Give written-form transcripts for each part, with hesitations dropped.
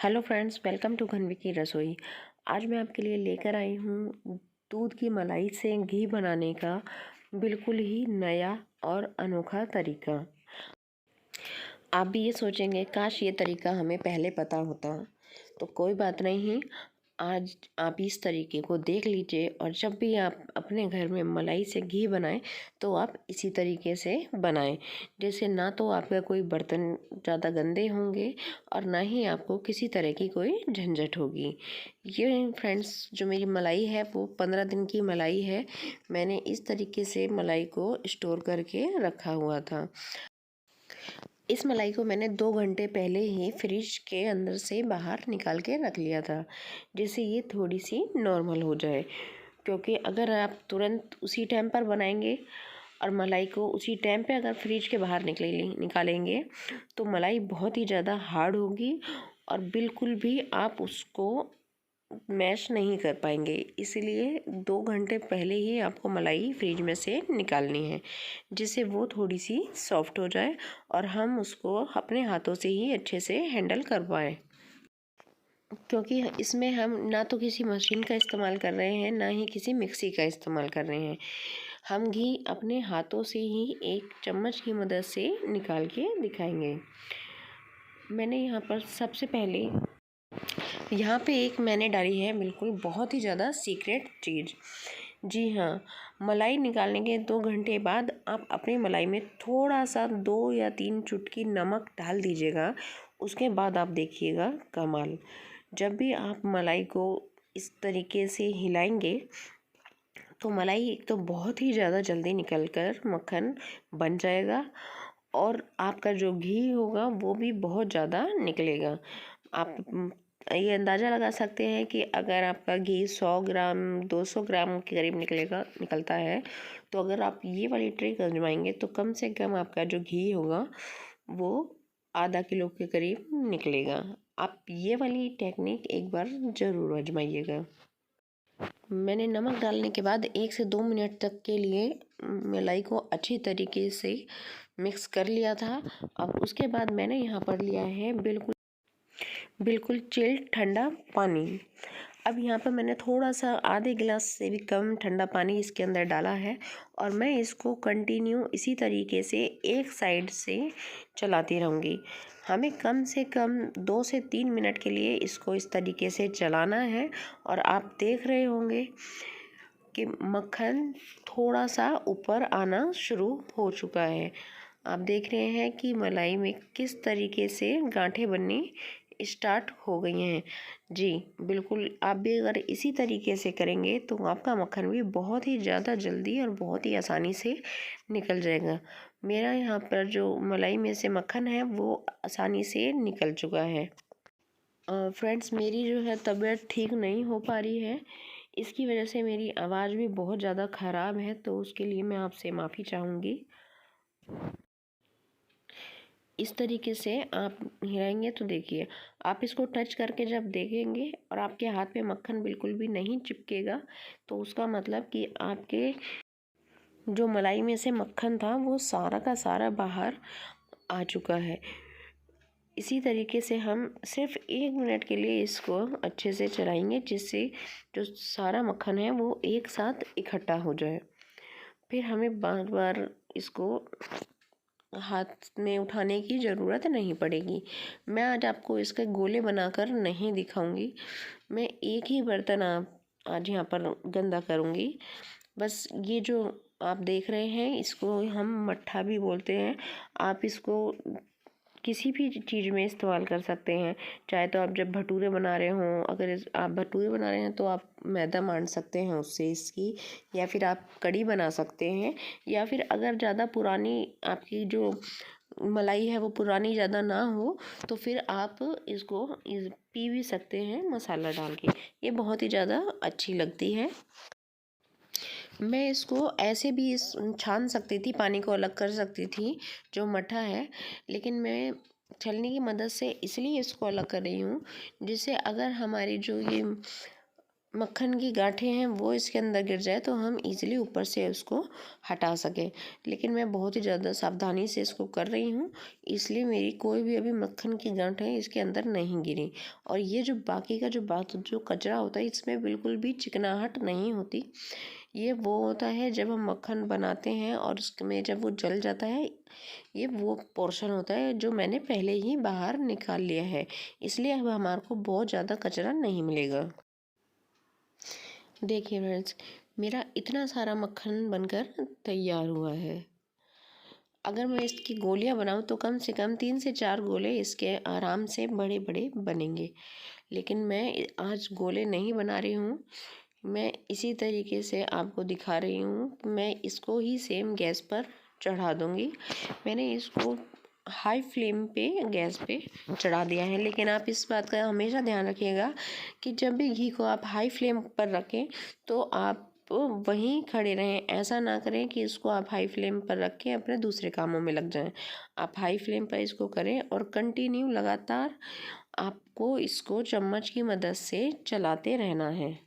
Hello friends, welcome to घनवी की रसोई। आज मैं आपके लिए लेकर आई हूँ दूध की मलाई से घी बनाने का बिल्कुल ही नया और अनोखा तरीका। आप भी ये सोचेंगे काश ये तरीका हमें पहले पता होता। तो कोई बात नहीं, आज आप इस तरीके को देख लीजिए और जब भी आप अपने घर में मलाई से घी बनाएं तो आप इसी तरीके से बनाएं। जैसे ना तो आपका कोई बर्तन ज़्यादा गंदे होंगे और ना ही आपको किसी तरह की कोई झंझट होगी। ये फ्रेंड्स, जो मेरी मलाई है वो 15 दिन की मलाई है। मैंने इस तरीके से मलाई को स्टोर करके रखा हुआ था। इस मलाई को मैंने 2 घंटे पहले ही फ्रिज के अंदर से बाहर निकाल के रख लिया था, जिससे ये थोड़ी सी नॉर्मल हो जाए। क्योंकि अगर आप तुरंत उसी टाइम पर बनाएंगे और मलाई को उसी टाइम पे अगर फ्रिज के बाहर निकालेंगे तो मलाई बहुत ही ज़्यादा हार्ड होगी और बिल्कुल भी आप उसको मैश नहीं कर पाएंगे। इसलिए 2 घंटे पहले ही आपको मलाई फ्रिज में से निकालनी है, जिससे वो थोड़ी सी सॉफ्ट हो जाए और हम उसको अपने हाथों से ही अच्छे से हैंडल कर पाएँ। क्योंकि इसमें हम ना तो किसी मशीन का इस्तेमाल कर रहे हैं, ना ही किसी मिक्सी का इस्तेमाल कर रहे हैं। हम घी अपने हाथों से ही एक चम्मच की मदद से निकाल के दिखाएंगे। मैंने यहाँ पर सबसे पहले यहाँ पे एक मैंने डाली है बिल्कुल बहुत ही ज़्यादा सीक्रेट चीज़। जी हाँ, मलाई निकालने के 2 घंटे बाद आप अपनी मलाई में थोड़ा सा 2 या 3 चुटकी नमक डाल दीजिएगा। उसके बाद आप देखिएगा कमाल। जब भी आप मलाई को इस तरीके से हिलाएंगे तो मलाई एक तो बहुत ही ज़्यादा जल्दी निकल कर मक्खन बन जाएगा और आपका जो घी होगा वो भी बहुत ज़्यादा निकलेगा। आप ये अंदाज़ा लगा सकते हैं कि अगर आपका घी 100 ग्राम 200 ग्राम के करीब निकलता है, तो अगर आप ये वाली ट्रिक आजमाएंगे तो कम से कम आपका जो घी होगा वो आधा किलो के करीब निकलेगा। आप ये वाली टेक्निक एक बार ज़रूर आजमाइएगा। मैंने नमक डालने के बाद 1 से 2 मिनट तक के लिए मलाई को अच्छी तरीके से मिक्स कर लिया था। अब उसके बाद मैंने यहाँ पर लिया है बिल्कुल चिल्ड ठंडा पानी। अब यहाँ पर मैंने थोड़ा सा आधे गिलास से भी कम ठंडा पानी इसके अंदर डाला है और मैं इसको कंटिन्यू इसी तरीके से एक साइड से चलाती रहूँगी। हमें कम से कम 2 से 3 मिनट के लिए इसको इस तरीके से चलाना है और आप देख रहे होंगे कि मक्खन थोड़ा सा ऊपर आना शुरू हो चुका है। आप देख रहे हैं कि मलाई में किस तरीके से गांठें बननी स्टार्ट हो गई हैं। जी बिल्कुल, आप भी अगर इसी तरीके से करेंगे तो आपका मक्खन भी बहुत ही ज़्यादा जल्दी और बहुत ही आसानी से निकल जाएगा। मेरा यहाँ पर जो मलाई में से मक्खन है वो आसानी से निकल चुका है। फ्रेंड्स, मेरी जो है तबीयत ठीक नहीं हो पा रही है, इसकी वजह से मेरी आवाज़ भी बहुत ज़्यादा ख़राब है, तो उसके लिए मैं आपसे माफ़ी चाहूँगी। इस तरीके से आप हिलाएंगे तो देखिए, आप इसको टच करके जब देखेंगे और आपके हाथ में मक्खन बिल्कुल भी नहीं चिपकेगा तो उसका मतलब कि आपके जो मलाई में से मक्खन था वो सारा का सारा बाहर आ चुका है। इसी तरीके से हम सिर्फ 1 मिनट के लिए इसको अच्छे से चलाएंगे, जिससे जो सारा मक्खन है वो एक साथ इकट्ठा हो जाए। फिर हमें बार बार इसको हाथ में उठाने की ज़रूरत नहीं पड़ेगी। मैं आज आपको इसके गोले बनाकर नहीं दिखाऊंगी। मैं एक ही बर्तन आज यहाँ पर गंदा करूँगी। बस ये जो आप देख रहे हैं इसको हम मट्ठा भी बोलते हैं। आप इसको किसी भी चीज़ में इस्तेमाल कर सकते हैं। चाहे तो आप जब भटूरे बना रहे हों, अगर आप भटूरे बना रहे हैं तो आप मैदा मान सकते हैं उससे इसकी, या फिर आप कढ़ी बना सकते हैं, या फिर अगर ज़्यादा पुरानी आपकी जो मलाई है वो पुरानी ज़्यादा ना हो तो फिर आप इसको पी भी सकते हैं मसाला डाल के। ये बहुत ही ज़्यादा अच्छी लगती है। मैं इसको ऐसे भी छान सकती थी, पानी को अलग कर सकती थी जो मट्ठा है, लेकिन मैं छलनी की मदद से इसलिए इसको अलग कर रही हूँ जिससे अगर हमारी जो ये मक्खन की गांठें हैं वो इसके अंदर गिर जाए तो हम इजीली ऊपर से उसको हटा सकें। लेकिन मैं बहुत ही ज़्यादा सावधानी से इसको कर रही हूँ, इसलिए मेरी कोई भी अभी मक्खन की गांठें इसके अंदर नहीं गिरी। और ये जो बाकी का जो कचरा होता है इसमें बिल्कुल भी चिकनाहट नहीं होती। ये वो होता है जब हम मक्खन बनाते हैं और उसमें जब वो जल जाता है, ये वो पोर्शन होता है जो मैंने पहले ही बाहर निकाल लिया है। इसलिए अब हमारे को बहुत ज़्यादा कचरा नहीं मिलेगा। देखिए फ्रेंड्स, मेरा इतना सारा मक्खन बनकर तैयार हुआ है। अगर मैं इसकी गोलियां बनाऊं तो कम से कम 3 से 4 गोले इसके आराम से बड़े बड़े बनेंगे। लेकिन मैं आज गोले नहीं बना रही हूँ, मैं इसी तरीके से आपको दिखा रही हूँ। मैं इसको ही सेम गैस पर चढ़ा दूँगी। मैंने इसको हाई फ्लेम पे गैस पे चढ़ा दिया है। लेकिन आप इस बात का हमेशा ध्यान रखिएगा कि जब भी घी को आप हाई फ्लेम पर रखें तो आप वहीं खड़े रहें। ऐसा ना करें कि इसको आप हाई फ्लेम पर रख के अपने दूसरे कामों में लग जाएं। आप हाई फ्लेम पर इसको करें और कंटिन्यू लगातार आपको इसको चम्मच की मदद से चलाते रहना है।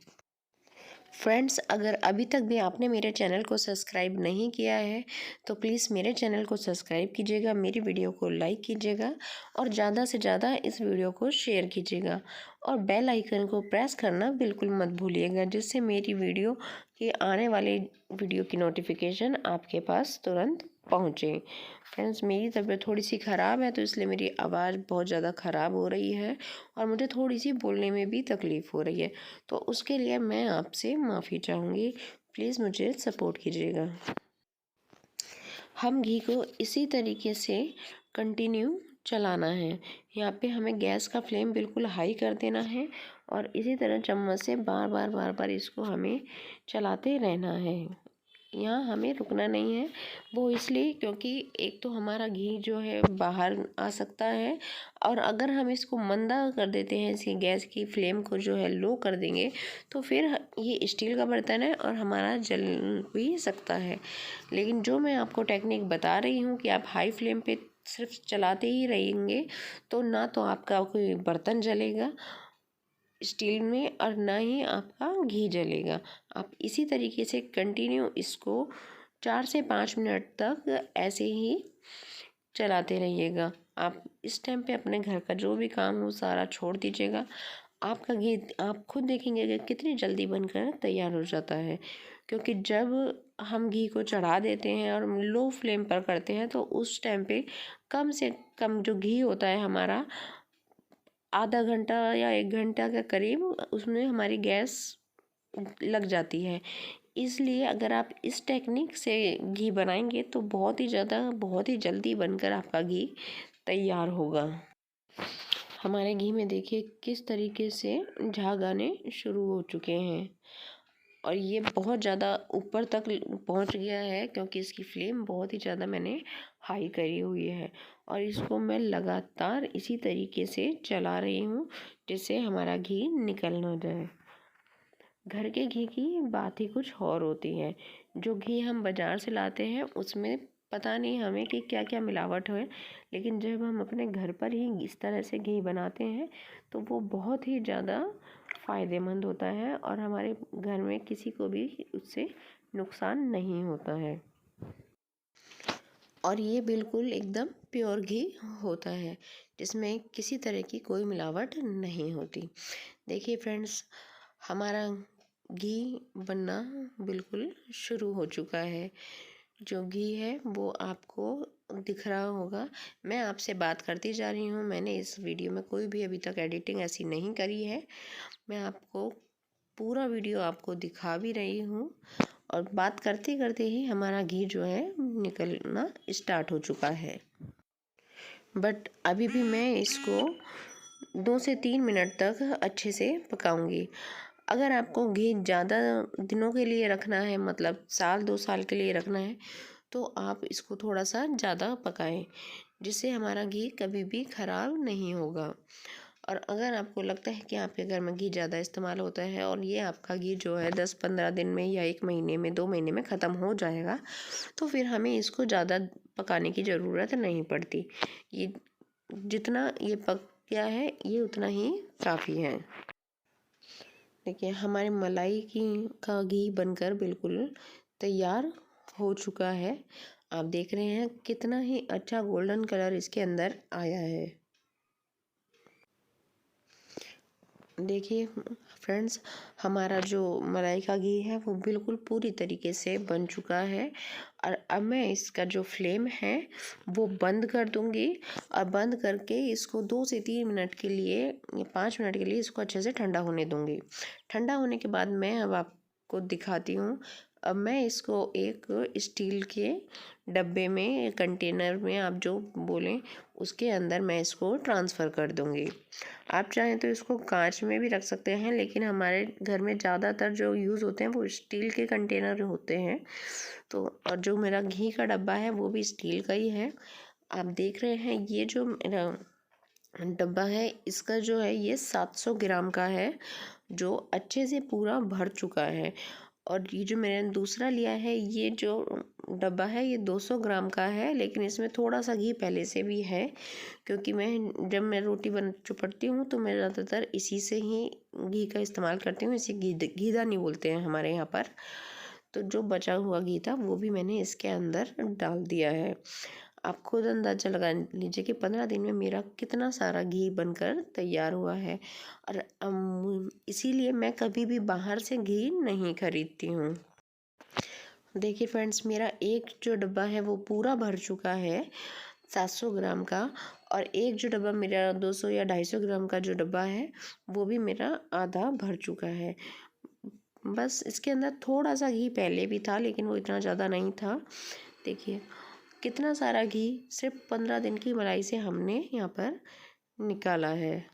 फ्रेंड्स, अगर अभी तक भी आपने मेरे चैनल को सब्सक्राइब नहीं किया है तो प्लीज़ मेरे चैनल को सब्सक्राइब कीजिएगा, मेरी वीडियो को लाइक कीजिएगा और ज़्यादा से ज़्यादा इस वीडियो को शेयर कीजिएगा और बेल आइकन को प्रेस करना बिल्कुल मत भूलिएगा, जिससे मेरी वीडियो के आने वाले वीडियो की नोटिफिकेशन आपके पास तुरंत पहुँचे। फ्रेंड्स, मेरी तबीयत थोड़ी सी ख़राब है तो इसलिए मेरी आवाज़ बहुत ज़्यादा ख़राब हो रही है और मुझे थोड़ी सी बोलने में भी तकलीफ़ हो रही है, तो उसके लिए मैं आपसे माफ़ी चाहूँगी। प्लीज़ मुझे सपोर्ट कीजिएगा। हम घी को इसी तरीके से कंटिन्यू चलाना है। यहाँ पे हमें गैस का फ्लेम बिल्कुल हाई कर देना है और इसी तरह चम्मच से बार बार इसको हमें चलाते रहना है। यहाँ हमें रुकना नहीं है, वो इसलिए क्योंकि एक तो हमारा घी जो है बाहर आ सकता है और अगर हम इसको मंदा कर देते हैं, इसकी गैस की फ्लेम को जो है लो कर देंगे तो फिर ये स्टील का बर्तन है और हमारा जल भी सकता है। लेकिन जो मैं आपको टेक्निक बता रही हूँ कि आप हाई फ्लेम पे सिर्फ चलाते ही रहेंगे तो ना तो आपका कोई बर्तन जलेगा स्टील में और ना ही आपका घी जलेगा। आप इसी तरीके से कंटिन्यू इसको 4 से 5 मिनट तक ऐसे ही चलाते रहिएगा। आप इस टाइम पे अपने घर का जो भी काम हो सारा छोड़ दीजिएगा। आपका घी आप खुद देखेंगे कि कितनी जल्दी बनकर तैयार हो जाता है, क्योंकि जब हम घी को चढ़ा देते हैं और लो फ्लेम पर करते हैं तो उस टाइम पे कम से कम जो घी होता है हमारा आधा घंटा या 1 घंटा के करीब उसमें हमारी गैस लग जाती है। इसलिए अगर आप इस टेक्निक से घी बनाएंगे तो बहुत ही जल्दी बनकर आपका घी तैयार होगा। हमारे घी में देखिए किस तरीके से झाग आने शुरू हो चुके हैं और ये बहुत ज़्यादा ऊपर तक पहुंच गया है क्योंकि इसकी फ्लेम बहुत ही ज़्यादा मैंने हाई करी हुई है और इसको मैं लगातार इसी तरीके से चला रही हूँ जिससे हमारा घी निकल ना जाए। घर के घी की बात ही कुछ और होती है। जो घी हम बाज़ार से लाते हैं उसमें पता नहीं हमें कि क्या क्या मिलावट है, लेकिन जब हम अपने घर पर ही इस तरह से घी बनाते हैं तो वो बहुत ही ज़्यादा फ़ायदेमंद होता है और हमारे घर में किसी को भी उससे नुकसान नहीं होता है और ये बिल्कुल एकदम प्योर घी होता है जिसमें किसी तरह की कोई मिलावट नहीं होती। देखिए फ्रेंड्स, हमारा घी बनना बिल्कुल शुरू हो चुका है। जो घी है वो आपको दिख रहा होगा। मैं आपसे बात करती जा रही हूँ, मैंने इस वीडियो में कोई भी अभी तक एडिटिंग ऐसी नहीं करी है। मैं आपको पूरा वीडियो आपको दिखा भी रही हूँ और बात करते करते ही हमारा घी जो है निकलना स्टार्ट हो चुका है। बट अभी भी मैं इसको 2 से 3 मिनट तक अच्छे से पकाऊंगी। अगर आपको घी ज़्यादा दिनों के लिए रखना है, मतलब 1-2 साल के लिए रखना है, तो आप इसको थोड़ा सा ज़्यादा पकाएं जिससे हमारा घी कभी भी ख़राब नहीं होगा। और अगर आपको लगता है कि आपके घर में घी ज़्यादा इस्तेमाल होता है और ये आपका घी जो है 10-15 दिन में या 1 महीने में 2 महीने में ख़त्म हो जाएगा, तो फिर हमें इसको ज़्यादा पकाने की ज़रूरत नहीं पड़ती। ये जितना ये पक गया है ये उतना ही काफ़ी है। देखिए हमारे मलाई की का घी बनकर बिल्कुल तैयार हो चुका है। आप देख रहे हैं कितना ही अच्छा गोल्डन कलर इसके अंदर आया है। देखिए फ्रेंड्स, हमारा जो मलाई का घी है वो बिल्कुल पूरी तरीके से बन चुका है। और अब मैं इसका जो फ्लेम है वो बंद कर दूंगी और बंद करके इसको 2 से 3 मिनट के लिए या 5 मिनट के लिए इसको अच्छे से ठंडा होने दूंगी। ठंडा होने के बाद मैं अब आपको दिखाती हूँ। अब मैं इसको एक स्टील के डब्बे में, कंटेनर में, आप जो बोलें, उसके अंदर मैं इसको ट्रांसफ़र कर दूंगी। आप चाहें तो इसको कांच में भी रख सकते हैं, लेकिन हमारे घर में ज़्यादातर जो यूज़ होते हैं वो स्टील के कंटेनर होते हैं। तो और जो मेरा घी का डब्बा है वो भी स्टील का ही है। आप देख रहे हैं ये जो मेरा डब्बा है, इसका जो है ये 700 ग्राम का है, जो अच्छे से पूरा भर चुका है। और ये जो मैंने दूसरा लिया है, ये जो डब्बा है ये 200 ग्राम का है, लेकिन इसमें थोड़ा सा घी पहले से भी है, क्योंकि मैं जब मैं रोटी चुपड़ती हूँ तो मैं ज़्यादातर इसी से ही घी का इस्तेमाल करती हूँ। इसे घीदानी बोलते हैं हमारे यहाँ पर। तो जो बचा हुआ घी था वो भी मैंने इसके अंदर डाल दिया है। आप खुद अंदाज़ा लगा लीजिए कि 15 दिन में मेरा कितना सारा घी बनकर तैयार हुआ है। और इसीलिए मैं कभी भी बाहर से घी नहीं खरीदती हूँ। देखिए फ्रेंड्स, मेरा एक जो डब्बा है वो पूरा भर चुका है 700 ग्राम का, और एक जो डब्बा मेरा 200 या 250 ग्राम का जो डब्बा है वो भी मेरा आधा भर चुका है। बस इसके अंदर थोड़ा सा घी पहले भी था, लेकिन वो इतना ज़्यादा नहीं था। देखिए कितना सारा घी सिर्फ 15 दिन की मलाई से हमने यहाँ पर निकाला है।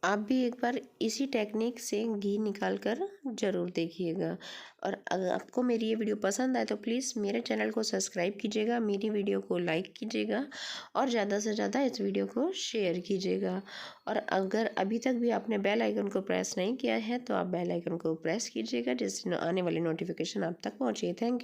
आप भी एक बार इसी टेक्निक से घी निकाल कर ज़रूर देखिएगा। और अगर आपको मेरी ये वीडियो पसंद आए तो प्लीज़ मेरे चैनल को सब्सक्राइब कीजिएगा, मेरी वीडियो को लाइक कीजिएगा और ज़्यादा से ज़्यादा इस वीडियो को शेयर कीजिएगा। और अगर अभी तक भी आपने बेल आइकन को प्रेस नहीं किया है तो आप बेल आइकन को प्रेस कीजिएगा, जिससे आने वाली नोटिफिकेशन आप तक पहुँचे। Thank you.